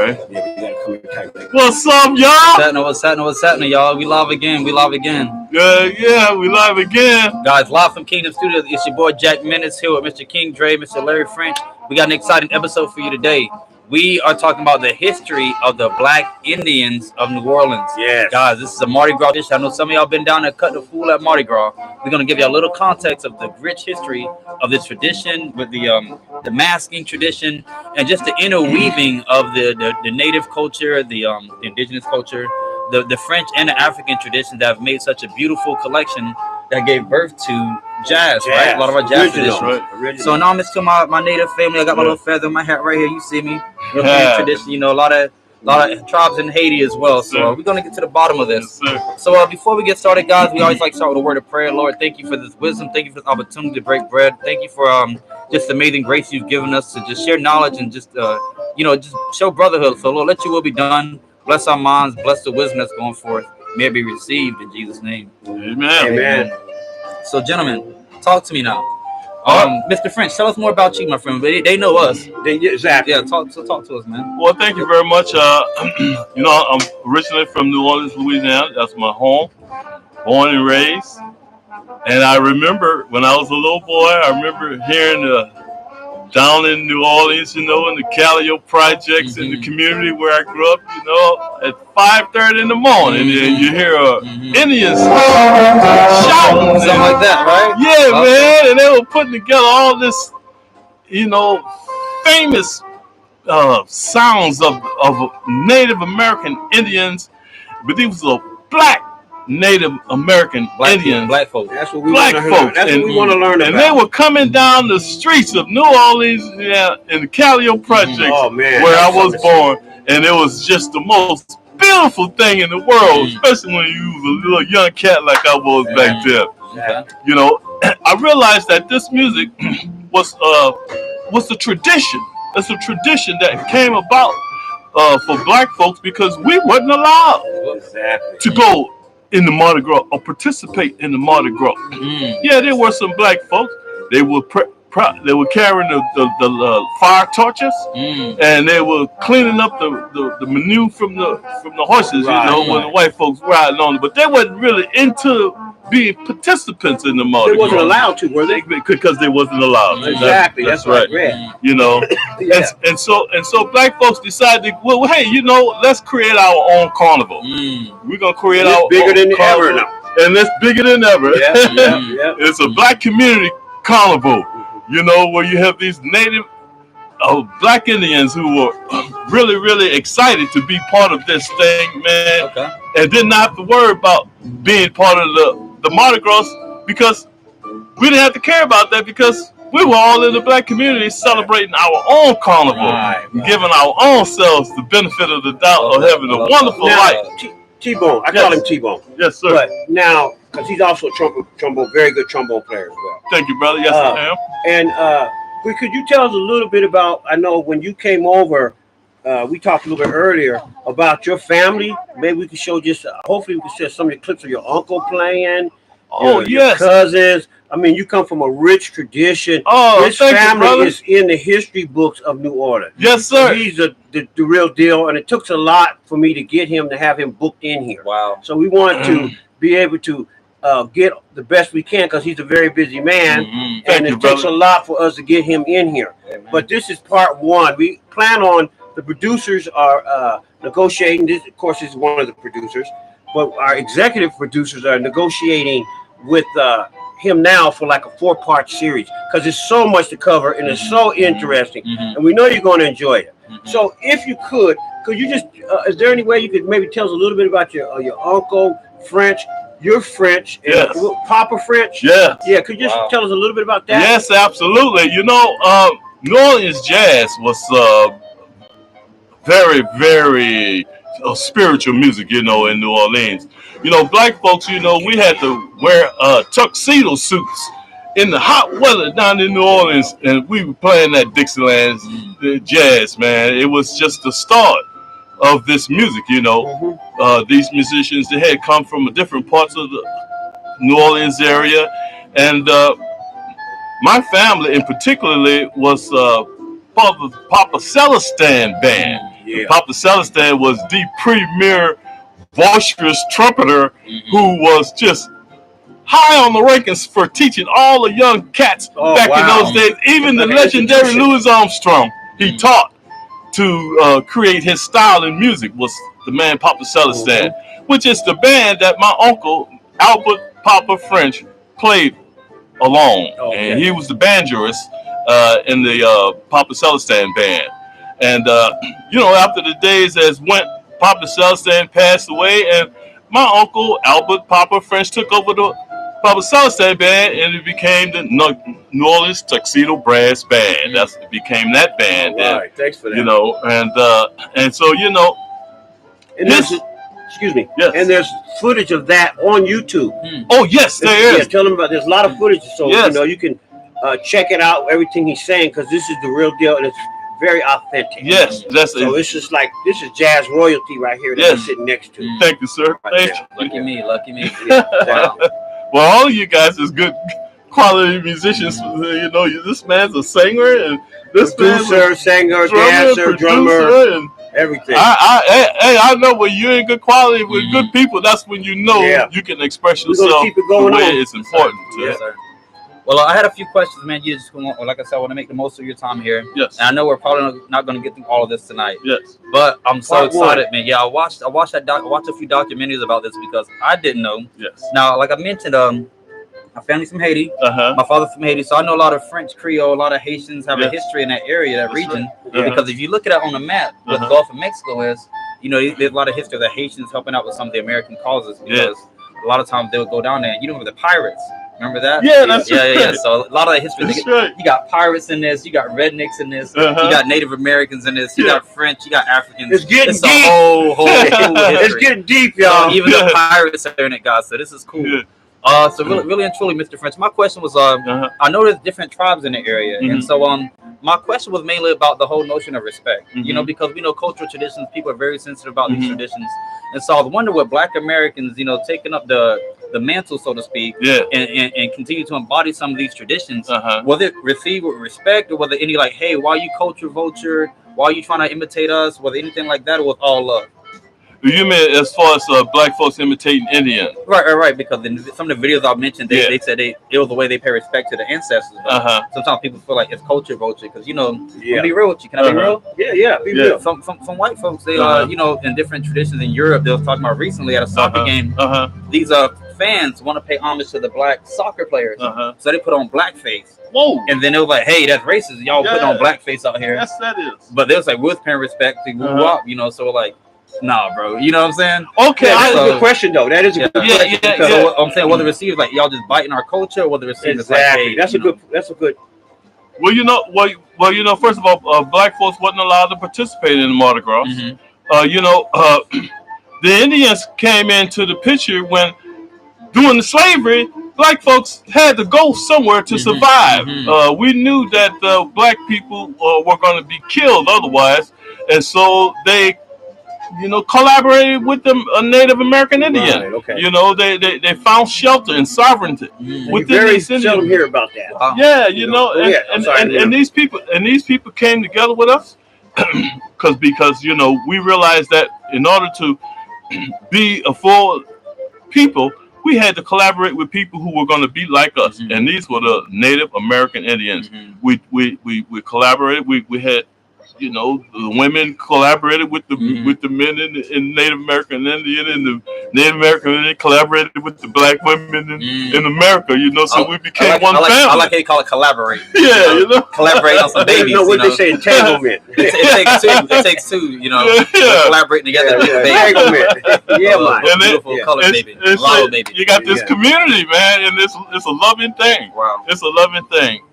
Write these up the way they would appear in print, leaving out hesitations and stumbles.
right. Yeah, we gotta come in tight like What's up, y'all? What's happening, y'all? We live again. Yeah, we live again. Guys, live from Kingdom Studios. It's your boy Jack Menace here with Mr. King Dre, Mr. Larry French. We got an exciting episode for you today. We are talking about the history of the Black Indians of New Orleans. Yes. Guys, this is a Mardi Gras dish. I know some of y'all been down there cutting the fool at Mardi Gras. We're going to give you a little context of the rich history of this tradition with the masking tradition and just the interweaving of the native culture, the indigenous culture, the French and the African traditions that have made such a beautiful collection that gave birth to jazz, right? A lot of our jazz traditions. Right. So now I'm into my native family. I got my little feather in my hat right here. You see me? Tradition. You know, a lot of tribes in Haiti as well. So we're gonna get to the bottom of this. Yes, So before we get started, guys, we always like to start with a word of prayer. Lord, thank you for this wisdom. Thank you for this opportunity to break bread. Thank you for just the amazing grace you've given us to just share knowledge and just just show brotherhood. So Lord, let your will be done. Bless our minds. Bless the wisdom that's going forth. May it be received in Jesus' name. Amen. So, gentlemen, talk to me now. Mr. French, tell us more about you, my friend. They know us. Exactly. Yeah, talk to us, man. Well, thank you very much. I'm originally from New Orleans, Louisiana. That's my home, born and raised. And I remember when I was a little boy, I remember hearing down in New Orleans, in the Callio projects in the community where I grew up, at 5:30 in the morning, and you hear Indians shouting, Something like that, right? Yeah, man, and they were putting together all this, famous sounds of Native American Indians, but these were black Native American Indians, black folks. That's what we want to learn. That's what we want to learn about. And they were coming down the streets of New Orleans, in the Callio projects, where I was born, and it was just the most beautiful thing in the world, especially when you was a little young cat like I was back then. I realized that this music was a tradition. It's a tradition that came about for black folks because we wasn't allowed to go in the Mardi Gras or participate in the Mardi Gras. Yeah, there were some black folks. They were carrying the fire torches, and they were cleaning up the manure from the horses, when the white folks riding on it. But they wasn't really into being participants in the Mardi Gras. They wasn't allowed to, were they? Because they wasn't allowed. Exactly. That's right. And so black folks decided, well, hey, let's create our own carnival. We're gonna create our bigger own than carnival, ever now. and it's bigger than ever. Yeah. It's a black community carnival, where you have these native black Indians who were really, really excited to be part of this thing, man, and didn't have to worry about being part of the Mardi Gras because we didn't have to care about that because we were all in the black community celebrating our own carnival, giving our own selves the benefit of the doubt of having a wonderful life. T-Bone, I call him T-Bone. Yes, sir. But now, because he's also a trombone, very good trombone player as well. Thank you, brother. Yes, I am. And could you tell us a little bit about, I know when you came over, we talked a little bit earlier about your family. Maybe we could show hopefully we can share some of the clips of your uncle playing. Your cousins. I mean, you come from a rich tradition. This family is in the history books of New Orleans. Yes, sir. He's the real deal, and it took a lot for me to get him to have him booked in here. Wow. So we want to be able to get the best we can because he's a very busy man, and it takes a lot for us to get him in here. Amen. But this is part one. We plan on, the producers are negotiating. This, of course, is one of the producers, but our executive producers are negotiating with him now for like a 4-part series because it's so much to cover and it's so interesting, and we know you're going to enjoy it. So if you could you just is there any way you could maybe tell us a little bit about your uncle French? You're French, and Papa French. Yeah. Could you just tell us a little bit about that? Yes, absolutely. New Orleans jazz was very, very spiritual music, in New Orleans. Black folks, we had to wear tuxedo suits in the hot weather down in New Orleans, and we were playing that Dixieland jazz, man. It was just the start of this music, These musicians, they had come from different parts of the New Orleans area, and my family in particularly was Papa Celestin band. Yeah. Papa Celestin was the premier boisterous trumpeter who was just high on the rankings for teaching all the young cats back in those days. Even the legendary Louis Armstrong, he taught to create his style in music was the man Papa Celestin, which is the band that my uncle Albert Papa French played along, and he was the banjoist in the Papa Celestin band. And you know, after the days as went, Papa Celestin passed away, and my uncle Albert Papa French took over the Papa Celestin band, and it became the New Orleans Tuxedo Brass Band. It became that band. All right, thanks for that. You know, and so you know, and excuse me. Yes. And there's footage of that on YouTube. Oh yes, there is. Yeah, tell them about. There's a lot of footage, so you know you can check it out. Everything he's saying, because this is the real deal, and it's very authentic. Yes, that's so. It's just like this is jazz royalty right here that we're sitting next to. Thank you, sir. Right. Lucky me. Wow. Well, all of you guys is good quality musicians. You know, this man's a singer and this producer, singer, dancer, drummer, and everything. I know when you're in good quality with good people, that's when you know you can express yourself keep it going the way on. it's important. Yes, sir. Well, I had a few questions, man. You just like I said, I want to make the most of your time here. Yes. And I know we're probably not going to get through all of this tonight. Yes. But I'm so excited, man. Yeah, I watched a few documentaries about this because I didn't know. Yes. Now, like I mentioned, my family's from Haiti. My father's from Haiti, so I know a lot of French Creole. A lot of Haitians have a history in that area, that region. Because if you look at it on the map, what the Gulf of Mexico is, you know, there's a lot of history of the Haitians helping out with some of the American causes. Because a lot of times they would go down there, and you know, the pirates. Remember that? Yeah, that's yeah. So a lot of that history. Right. You got pirates in this. You got rednecks in this. You got Native Americans in this. You got French. You got Africans. It's getting deep. Whole it's getting deep, y'all. Even the pirates are in it, guys. So this is cool. Yeah. So really and truly, Mr. French, my question was, I know there's different tribes in the area, and so my question was mainly about the whole notion of respect. You know, because we know cultural traditions, people are very sensitive about these traditions, and so I wonder what Black Americans, you know, taking up the mantle, so to speak, and continue to embody some of these traditions, was it received with respect, or was it any like, hey, why are you culture vulture? Why are you trying to imitate us? Was it anything like that, or was all love? You mean as far as Black folks imitating Indian? Right. Because in some of the videos I mentioned, they said it was the way they pay respect to the ancestors. Sometimes people feel like it's culture vulture because, you know, I'll be real with you. Can I be real? Yeah, be real. Some white folks, they you know, in different traditions in Europe, they was talking about recently at a soccer game. These fans want to pay homage to the Black soccer players, so they put on blackface. Whoa! And then it was like, hey, that's racist. Y'all putting on blackface out here. Yes, that is. But they was like, we're paying respect to woo up, you know. So like, nah, bro. You know what I'm saying? Okay, that's a good question though. That is a good question. So I'm saying, whether received like y'all just biting our culture, whether received like, hey, that's a good. Well, you know, first of all, Black folks wasn't allowed to participate in the Mardi Gras. You know, the Indians came into the picture when during the slavery, Black folks had to go somewhere to survive. We knew that Black people were going to be killed otherwise, and so they, you know, collaborated with the Native American Indian. Right, okay. You know, they found shelter and sovereignty within these Indians. Seldom hear about that. Wow. Yeah, you know, and these people came together with us because you know, we realized that in order to be a full people, we had to collaborate with people who were going to be like us, and these were the Native American Indians. We collaborated. We had, you know, the women collaborated with the men in Native American Indian, and the Native American Indian collaborated with the Black women in America. You know, so we became one family. I like how you call it collaborate. Yeah, you know, collaborate on some babies. You know what they say, entanglement. It takes two. You know, collaborating together. Entanglement. Yeah, man. Beautiful color baby. You got this community, man, and it's a loving thing. Wow, it's a loving thing.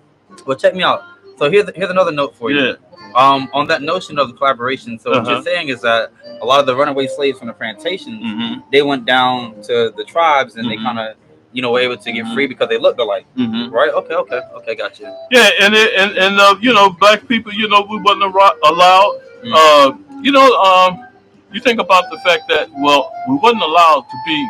Well, check me out. So here's another note for you. On that notion of the collaboration, so what you're saying is that a lot of the runaway slaves from the plantations, they went down to the tribes and they kind of, you know, were able to get free because they looked alike, right? Okay, gotcha. Yeah, and you know, Black people, you know, we wasn't allowed. You know, you think about the fact that, well, we wasn't allowed to be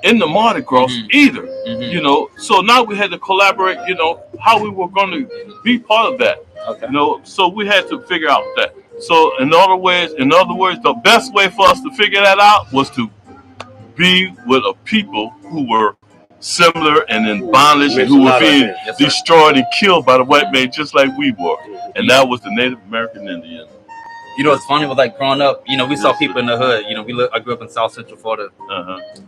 in the Mardi Gras either. You know, so now we had to collaborate. You know, how we were going to be part of that. Okay. You know, so we had to figure out that So in other words, the best way for us to figure that out was to be with a people who were similar and in bondage and who were being destroyed and killed by the white man just like we were. And that was the Native American Indians. You know, it's funny with like growing up, you know, we saw people in the hood, you know, I grew up in South Central Florida.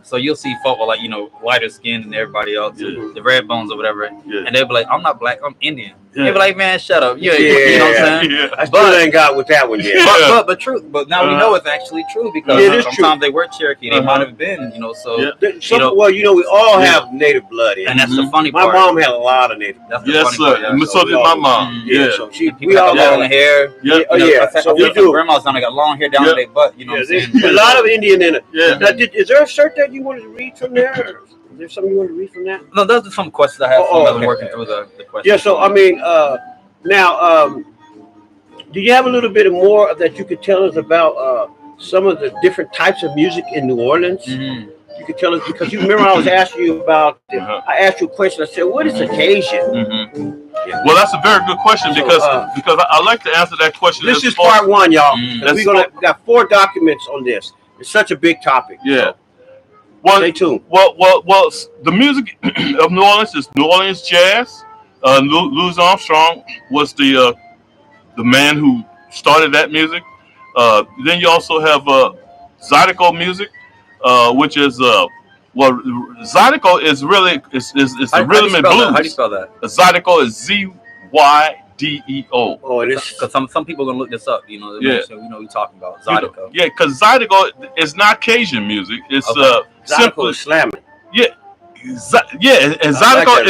So you'll see folk with like, you know, lighter skin than everybody else, the red bones or whatever. And they'll be like, I'm not black, I'm Indian. They'll be like, man, shut up. You know what I'm saying? I still ain't got with that one yet. But now we know it's actually true because sometimes they were Cherokee. They might have been, you know, so. Well, you know, we all have native blood in. And that's the funny part. My mom had a lot of native blood. Yes, sir. So did my mom. So we all have long hair. So we do. Grandma's done, they got long hair down to their butt, you know what I'm saying? A lot of Indian in it. Now, is there a shirt that you wanted to read from there? Is there something you wanted to read from that? No, those are some questions I have. I'm working through the questions. Yeah, so I mean, now, do you have a little bit more that you could tell us about some of the different types of music in New Orleans? You could tell us, because you remember I was asking you about, I asked you a question, I said, what is occasion? Well, that's a very good question because I like to answer that question. This is part one, y'all. We got 4 documents on this. It's such a big topic. Yeah. So well, stay tuned. Well, the music of New Orleans is New Orleans jazz. Louis Armstrong was the man who started that music. Then you also have Zydeco music, which is Zydeco is really it's the rhythm and blues. How do you spell that? Zydeco is Zydeo. Oh, it is. Because some people are gonna look this up. You know, so we know what you're talking about. Zydeco. Yeah, because Zydeco is not Cajun music. It's simply slamming. Yeah, and Zydeco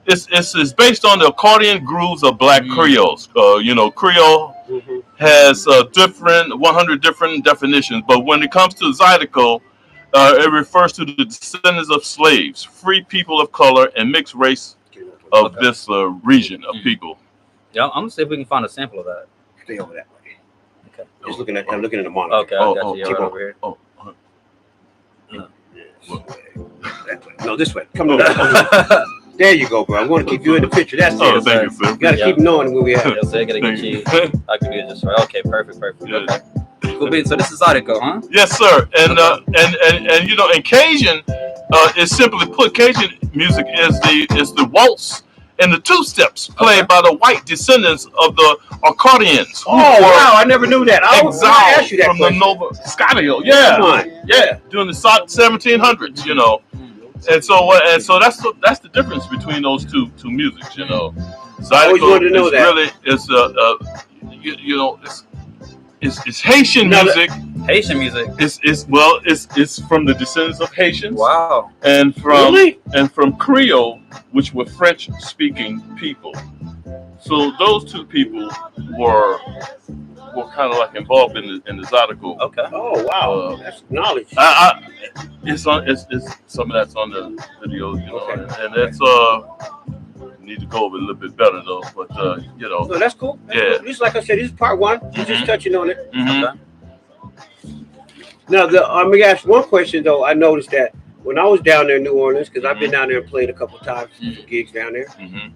it's based on the accordion grooves of Black Creoles. You know, Creole has 100 different definitions, but when it comes to Zydeco, it refers to the descendants of slaves, free people of color, and mixed race of this region of people. Yeah, I'm gonna see if we can find a sample of that. Stay over that way. Okay. I'm looking at the monitor. Okay, I got you. Right over here. No, this way. Come on. There you go, bro. I'm going to keep you in the picture. That's it. Thank you, sir. You got to keep knowing where we at. So I got to get you. I can do this right. Okay, perfect. Okay. Cool. So this is Zydeco, huh? Yes, sir. And you know, in Cajun, it's simply put, Cajun music is the waltz and the 2-steps played by the white descendants of the accordions. Oh, wow. I never knew that. I asked you that from question. the Nova Scotia. Yeah. During the 1700s, you know. And so that's the difference between those two musics, you know. I always wanted to know that. Really, it's Haitian music. Haitian music. It's from the descendants of Haitians. Wow. And from Creole, which were French-speaking people. So those two people were kind of like involved in the Zydeco. Okay. Oh wow, that's knowledge. It's some of that's on the video, you know, and that's need to go over a little bit better though, but you know. No, that's cool. Cool. Just like I said, this is part 1. We're just touching on it. Okay. Now, let me ask one question though. I noticed that when I was down there in New Orleans, because I've been down there and played a couple of times, some gigs down there,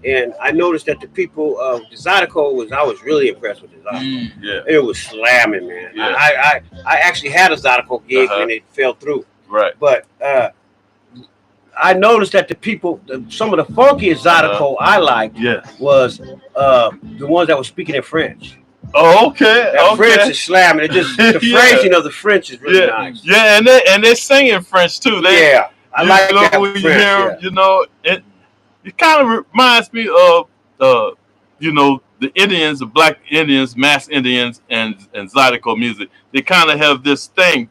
and I noticed that the people of the Zydeco I was really impressed with the Zydeco. It was slamming, man. I actually had a Zydeco gig and it fell through. Right. But I noticed that the people, some of the funkiest Zydeco I liked was the ones that were speaking in French. Oh, okay. That French is slamming. It just the phrasing of the French is really nice. Yeah, and they're singing French too. I like that when French, you hear, you know, it kind of reminds me of you know, the Indians, the Black Indians, Mass Indians, and Zydeco music. They kind of have this thing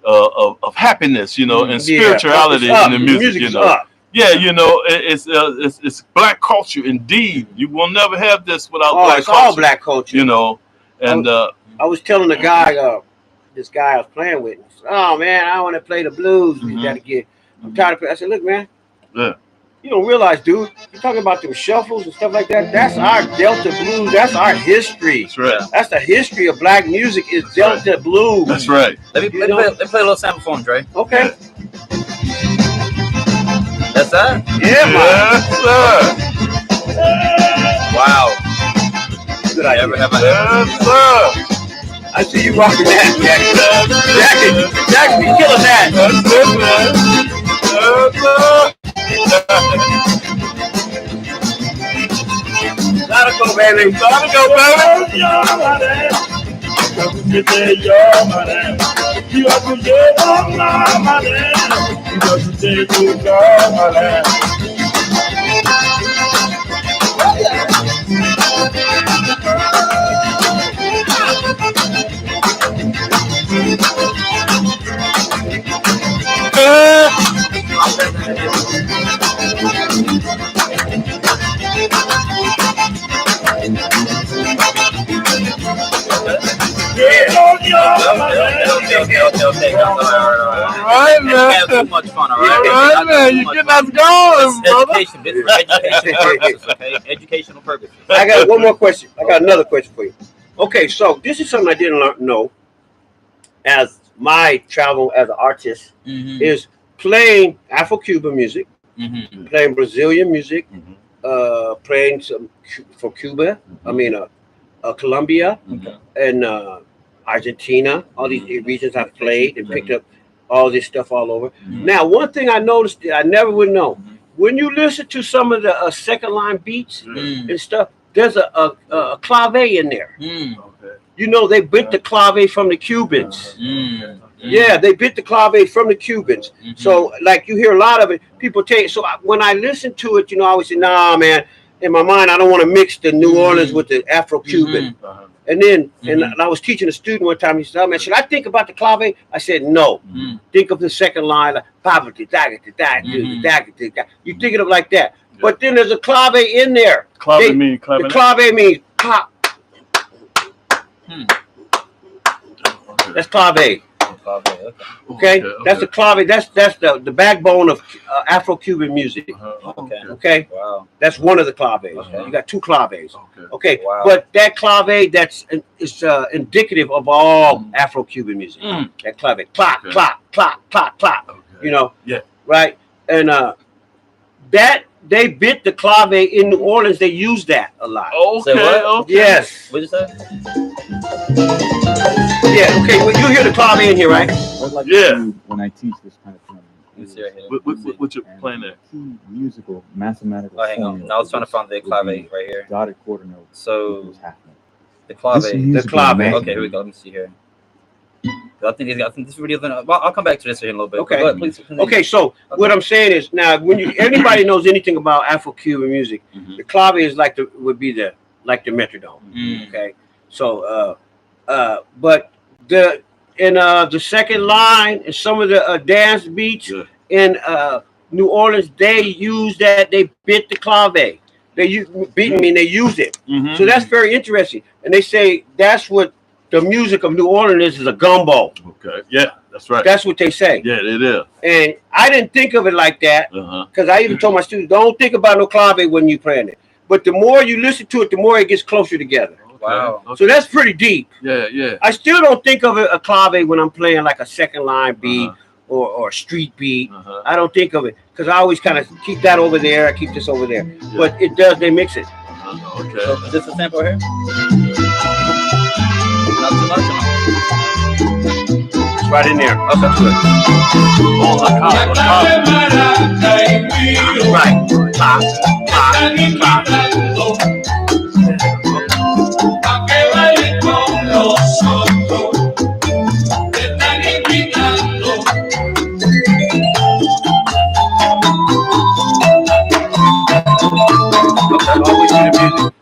of happiness, you know, and spirituality in the music, you know. Up. Yeah, you know, it's Black culture indeed. You will never have this without Black culture. All Black culture, you know. And I was telling the guy, this guy I was playing with, said, oh man, I want to play the blues. We got to get. I'm tired of playing. I said, look, man. Yeah. You don't realize, dude. You're talking about them shuffles and stuff like that. That's our Delta blues. That's our history. That's right. That's the history of Black music. Is Delta blues. That's right. Let me play a little sample for him, Dre. Okay. That's that? Yeah, man. Wow. good idea. Yes, sir. I see you rocking that, Jack, you killing that. That's it, man. Gotta go, baby. Gotta go, Okay. All right, man. Have too much fun, all right? All right, man. You getting us going, brother. Education, this is for educational purposes, okay? Educational purposes. I got one more question. I got another question for you. Okay, so this is something I didn't know as my travel as an artist is playing Afro-Cuban music, playing Brazilian music, playing some for Cuba. I mean, Colombia and Argentina. All these regions I've played and picked up all this stuff all over. Now, one thing I noticed that I never would know, when you listen to some of the second line beats and stuff, there's a clave in there. You know, they bit the clave from the Cubans. Yeah, they bit the clave from the Cubans. So, like, you hear a lot of it. People take. So when I listen to it, you know, I always say, nah, man. In my mind, I don't want to mix the New Orleans with the Afro-Cuban. And then, and I was teaching a student one time. He said, "Oh man, should I think about the clave?" I said, "No. Think of the second line, like you think of it like that. But then there's a clave in there. Clave means the clave means pop. That's clave. Okay, that's the clave. That's the backbone of Afro-Cuban music. Okay. Wow. That's one of the claves. You got two claves. Okay. Wow. But that clave is indicative of all Afro-Cuban music. That clave, clap, clap, clap, clap, clap. You know. Yeah. Right. And that they bit the clave in New Orleans. They use that a lot. Okay. Yes. What did you say? Yeah. Okay. Well, you hear the clave in here, right? When I teach this kind of thing. What you playing there? Key musical, mathematical. Oh, hang on. I was trying to find the clave right here. Dotted quarter note. So the clave. The clave. Okay, here we go. Let me see here. I think this video. I'll come back to this here in a little bit. Okay. Go ahead, please. Okay. So what I'm saying is now, when anybody knows anything about Afro-Cuban music, the clave is would be the metronome. Okay. So but the second line and some of the dance beats in New Orleans, they use that. They bit the clave. They use they use it. So that's very interesting. And they say that's what the music of New Orleans is a gumbo. Okay. Yeah, that's right. That's what they say. Yeah, it is. And I didn't think of it like that because I even told my students, don't think about no clave when you playing it. But the more you listen to it, the more it gets closer together. Wow. So that's pretty deep. Yeah. I still don't think of a clave when I'm playing like a second line beat or a street beat. I don't think of it because I always kind of keep that over there. I keep this over there. But it does. They mix it. Okay. So is this a sample here? Not too much. It's right in there. Okay. Right. Pop, pop, pop.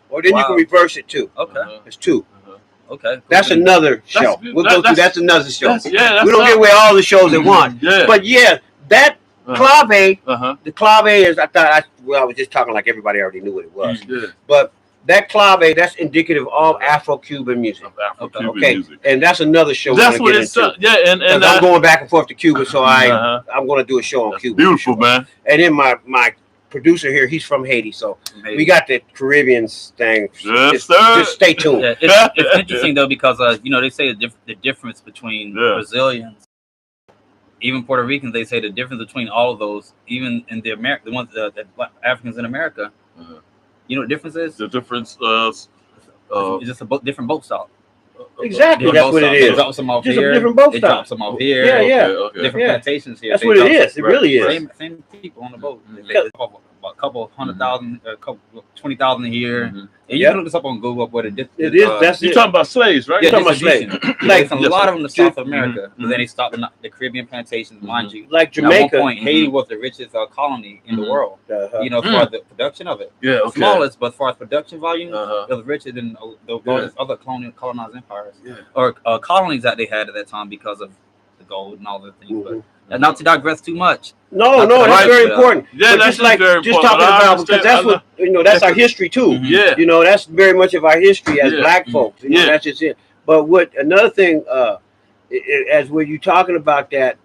Or then you can reverse it too. Okay. It's two. Okay. That's another show. We'll go through. That's another show. We don't get away all the shows at once. But yeah, that clave, the clave is. I was just talking like everybody already knew what it was. But that clave, that's indicative of Afro-Cuban music. Music. And that's another show. That's what it's. And I'm going back and forth to Cuba, so I'm going to do a show on Cuba. Beautiful, man. And then my producer here, he's from Haiti, so we got the Caribbean thing. Just stay tuned. Yeah, it's interesting though because they say the difference between Brazilians, even Puerto Ricans. They say the difference between all of those, even in the Africans in America. You know what the difference is? The difference It's just a different boat stop. Exactly, that's what it is. They drop some off just here. a different boat They stop. drop some off here. Yeah. Different plantations here. That's what it is. It really is. Same people on the boat. They drop a couple 100,000, a couple 20,000 a year. And you can look this up on Google what it is. It is. That's you're talking about slaves, right? You're talking about slaves. Like a lot of them in South America, but then they stopped in the Caribbean plantations, mind you. Like Jamaica. At one point, Haiti was the richest colony in the world. You know, for the production of it. Yeah, okay. Smallest, but as far as production volume, it was richer than the other colonized empires or colonies that they had at that time because of the gold and all the things. But not to digress too much. No, that's very important. Yeah, but that's just like very just important. talking about because that's what that's our history too. Yeah, you know, that's very much of our history as Black folks. You know, that's just it. But what another thing, as when you talking about that,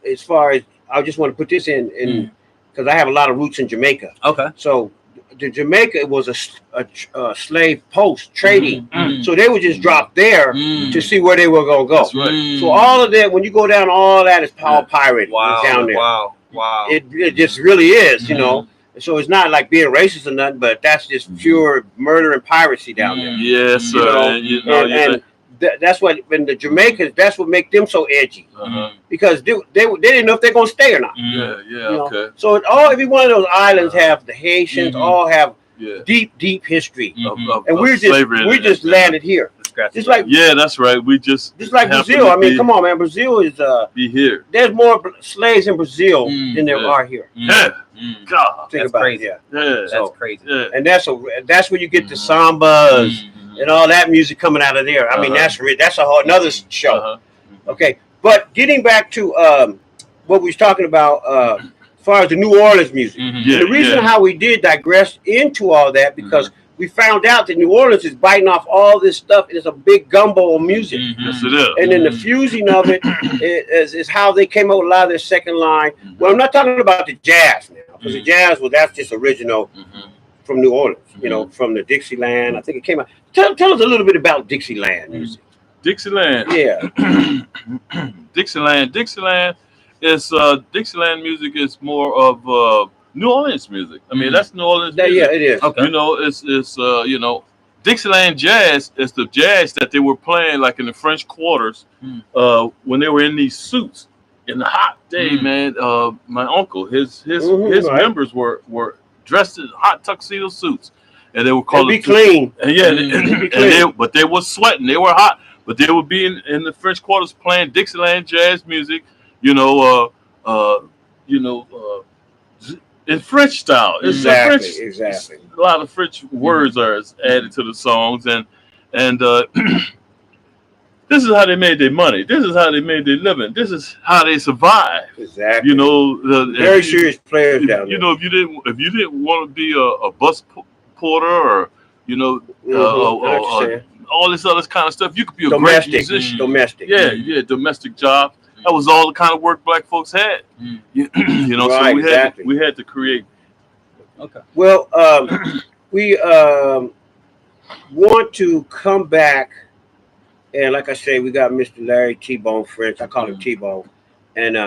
as far as I just want to put this in because I have a lot of roots in Jamaica. Okay, so. The Jamaica was a slave post trading, so they would just drop there to see where they were gonna go. That's right. So all of that, when you go down, all that is power pirate down there. Wow. It just really is, you know. So it's not like being racist or nothing, but that's just pure murder and piracy down there. Yes, sir. And that's what when the Jamaicans, that's what make them so edgy because they didn't know if they're gonna stay or not. Okay. So every one of those islands have the Haitians all have deep history, and we're just landed here. Just like that's right. We just like Brazil. I mean, come on, man. Brazil is be here. There's more slaves in Brazil than there are here. God, think about crazy. it. That's crazy. And that's where you get the sambas and all that music coming out of there. I mean, that's a whole another show. Okay, but getting back to what we was talking about as far as the New Orleans music. The reason how we did digress into all that because we found out that New Orleans is biting off all this stuff. It's a big gumbo of music. Yes, it is. And then the fusing of it is how they came up with a lot of their second line. Well, I'm not talking about the jazz now, because the jazz, that's just original from New Orleans, you know, from the Dixieland. I think it came out. Tell us a little bit about Dixieland music. Dixieland. Yeah. Dixieland is Dixieland music is more of New Orleans music. I mean, that's New Orleans music. Yeah, it is. Okay. You know, it's you know, Dixieland jazz is the jazz that they were playing like in the French quarters when they were in these suits in the hot day, man. My uncle, his members were dressed in hot tuxedo suits, and they were called be clean. And but they were sweating. They were hot, but they would be in the French quarters playing Dixieland jazz music. In French style. Exactly. A lot of French words are added to the songs, and this is how they made their money. This is how they made their living. This is how they survived. Exactly. You know, very serious players down there. You know, if you didn't want to be a bus porter or all this other kind of stuff, you could be a great musician. Domestic. Yeah, domestic job. That was all the kind of work Black folks had. You know, right, so we had to create. Okay. Well, we want to come back, and like I say, we got Mr. Larry T-Bone French. I call him T-Bone, and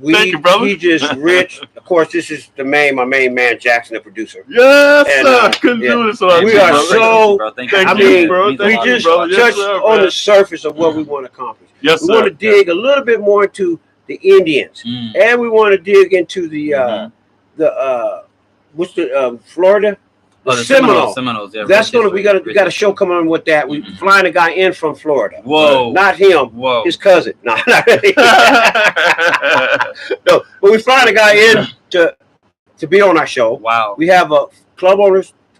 thank you, brother. He just rich. Of course, this is my main man, Jackson, the producer. Yes, sir. Couldn't do this. We are so. Thank you, bro. We just touched on the surface of what we want to accomplish. Yes, we want to dig a little bit more into the Indians, and we want to dig into the what's the Florida? The Seminoles. Yeah, that's gonna we got a show coming on with that. We flying a guy in from Florida. Whoa, not him. Whoa, his cousin. No, not really. No, but we flying a guy in to be on our show. Wow. We have a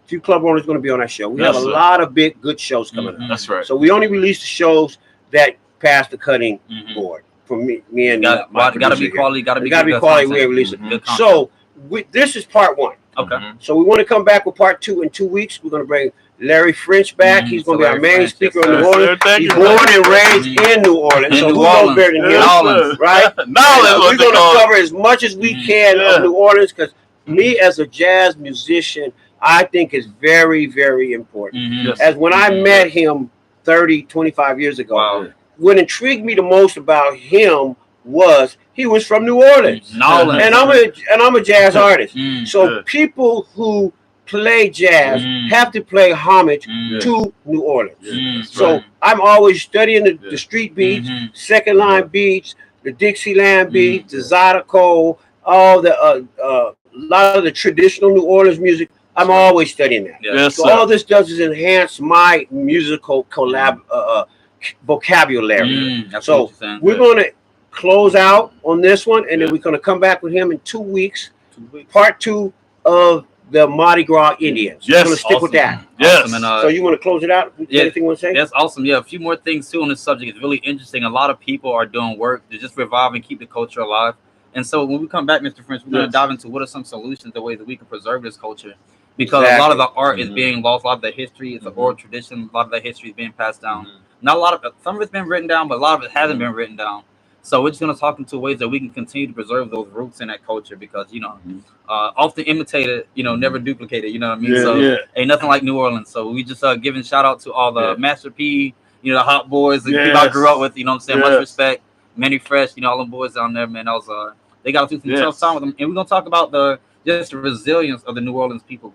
few club owners going to be on our show. We have a lot of good shows coming up. That's right. So we only release the shows that pass the cutting board. For me and gotta be quality. Gotta be quality. We release it. So this is part one. Okay. So we want to come back with part two in 2 weeks. We're going to bring Larry French back. He's going to be our main speaker in New Orleans. He's born and raised in New Orleans. So who knows better than him? Right? We're going to cover as much as we can of New Orleans because me as a jazz musician, I think is very, very important. As when I met him 25 years ago, what intrigued me the most about him was he was from New Orleans, and I'm a jazz artist. So people who play jazz have to play homage to New Orleans. Yeah, So right. I'm always studying the street beats, second line beats, the Dixieland beats, the Zydeco, all the lot of the traditional New Orleans music. I'm always studying that. Yes, So sir. all this does is enhance my musical vocabulary. So we're going to close out on this one, and then we're going to come back with him in 2 weeks. Part 2 of the Mardi Gras Indians. Yes, We're going to stick with that. Yes. Awesome. And, So you want to close it out? Yeah. Anything you want to say? That's awesome. Yeah, a few more things too on this subject. It's really interesting. A lot of people are doing work to just revive and keep the culture alive. And so when we come back, Mr. French, we're going to dive into what are some solutions, the ways that we can preserve this culture. Because a lot of the art is being lost, a lot of the history, it's an oral tradition, a lot of the history is being passed down. Not a lot of it, some of it's been written down, but a lot of it hasn't been written down. So we're just going to talk into ways that we can continue to preserve those roots in that culture because, often imitated, never duplicated, you know what I mean? So ain't nothing like New Orleans. So we just giving shout out to all the Master P, the Hot Boys, the people I grew up with, you know what I'm saying? Much respect. Manny Fresh, all them boys down there, man. That was, they got through some tough time with them. And we're going to talk about the resilience of the New Orleans people.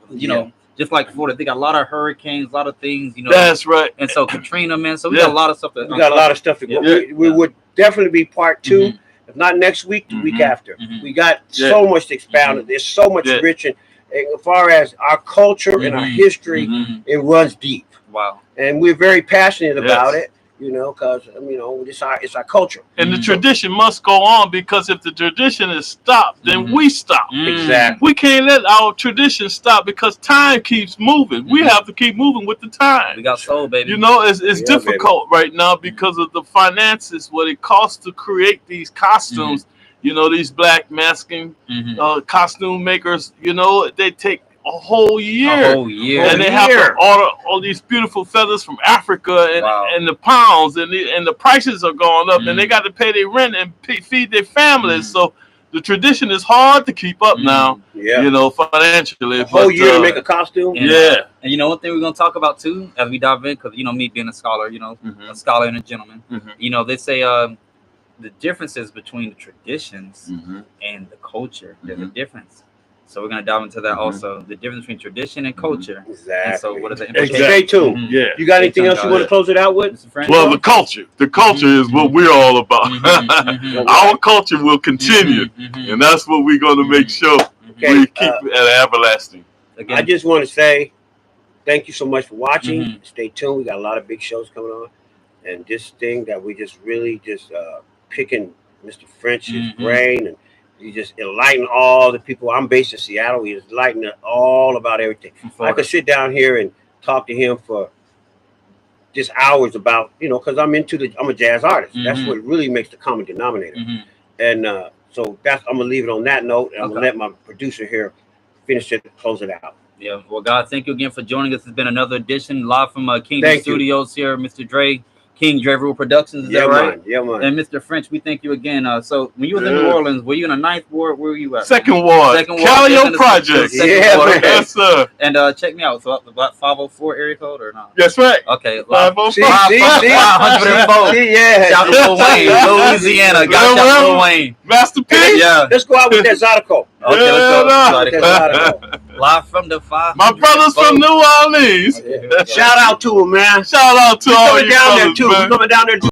Just like Florida, they got a lot of hurricanes, a lot of things, That's right. And so Katrina, man. So we got a lot of stuff. We got a lot of stuff to go. We would definitely be part 2. If not next week, the week after. We got so much to expound. There's so much rich in as far as our culture and our history. It runs deep. Wow. And we're very passionate about it. Because it's our culture. And the tradition must go on because if the tradition is stopped, then we stop. Exactly. We can't let our tradition stop because time keeps moving. We have to keep moving with the time. We got soul, baby. It's difficult right now because of the finances, what it costs to create these costumes. These black masking costume makers, they take a whole year. And they have to order all these beautiful feathers from Africa and the pounds and the prices are going up and they got to pay their rent and feed their families. So the tradition is hard to keep up now, financially. A whole year to make a costume. And one thing we're going to talk about too as we dive in, because me being a scholar, a scholar and a gentleman, they say the differences between the traditions and the culture. There's a difference. So we're going to dive into that also. The difference between tradition and culture. Exactly. And so what are the implications? Stay tuned. You got anything else you want to close it out with? Well, the culture. The culture is what we're all about. Our culture will continue. And that's what we're going to make sure we keep at everlasting. Again, I just want to say thank you so much for watching. Stay tuned. We got a lot of big shows coming on. And this thing that we just really picking Mr. French's brain and he just enlightened all the people. I'm based in Seattle. He enlightened all about everything. I could sit down here and talk to him for just hours about, because I'm a jazz artist. That's what really makes the common denominator. And so I'm gonna leave it on that note. And I'm gonna let my producer here finish it, close it out. Yeah. Well, God, thank you again for joining us. It's been another edition live from Kingdom Studios here, Mr. Dre. King Dre Rule Productions, is that right? Man. Yeah, man. And Mr. French, we thank you again. So when you was in New Orleans, were you in the 9th Ward? Where were you at? Second Ward. Calio Project. Yes, sir. And check me out. So about 504 area code or not? That's right. Okay. 504. 504. Yeah. Shout out to Lil Wayne, Louisiana. Got shout Lil Wayne. Master P. Yeah. Let's go out with that Zydeco. Okay, let's go. Live from the 5. My brothers from New Orleans. Shout out to them, man. Shout out to all you down there brothers, too. man. Coming down there too.